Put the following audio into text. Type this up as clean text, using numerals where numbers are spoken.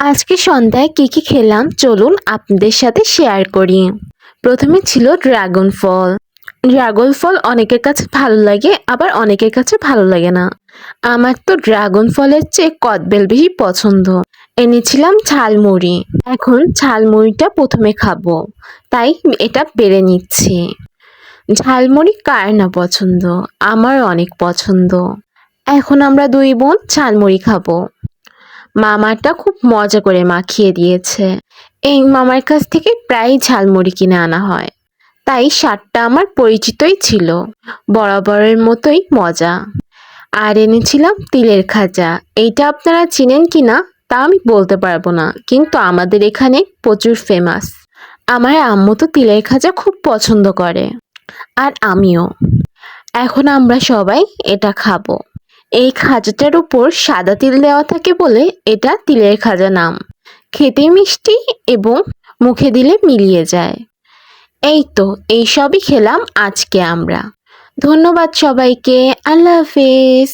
আজকে সন্ধ্যায় কি খেলাম চলুন আপনাদের সাথে শেয়ার করি। প্রথমে ছিল ড্রাগন ফল। ড্রাগন ফল অনেকের কাছে ভালো লাগে, আবার অনেকের কাছে ভালো লাগে না। আমার তো ড্রাগন ফলের চেয়ে কদবেল বেশি পছন্দ। এনেছিলাম ঝালমুড়ি। এখন ঝালমুড়িটা প্রথমে খাবো, তাই এটা বেড়ে নিচ্ছি। ঝালমুড়ি কার না পছন্দ, আমার অনেক পছন্দ। এখন আমরা দুই বোন ঝালমুড়ি খাবো। মামাটা খুব মজা করে মাখিয়ে দিয়েছে। এই মামার কাছ থেকে প্রায় ঝালমুড়ি কিনে আনা হয়, তাই স্বাদটা আমার পরিচিতই ছিল। বরাবরের মতোই মজা। আর এনেছিলাম তিলের খাজা। এইটা আপনারা চিনেন কিনা তা আমি বলতে পারবো না, কিন্তু আমাদের এখানে প্রচুর ফেমাস। আমার আম্মু তো তিলের খাজা খুব পছন্দ করে, আর আমিও। এখন আমরা সবাই এটা খাবো। এই খাজাটার উপর সাদা তিল দেওয়া থাকে বলে এটা তিলের খাজা নাম। খেতে মিষ্টি এবং মুখে দিলে মিলিয়ে যায়। এই তো, এই সবই খেলাম আজকে আমরা। ধন্যবাদ সবাইকে। আল্লাহ হাফেজ।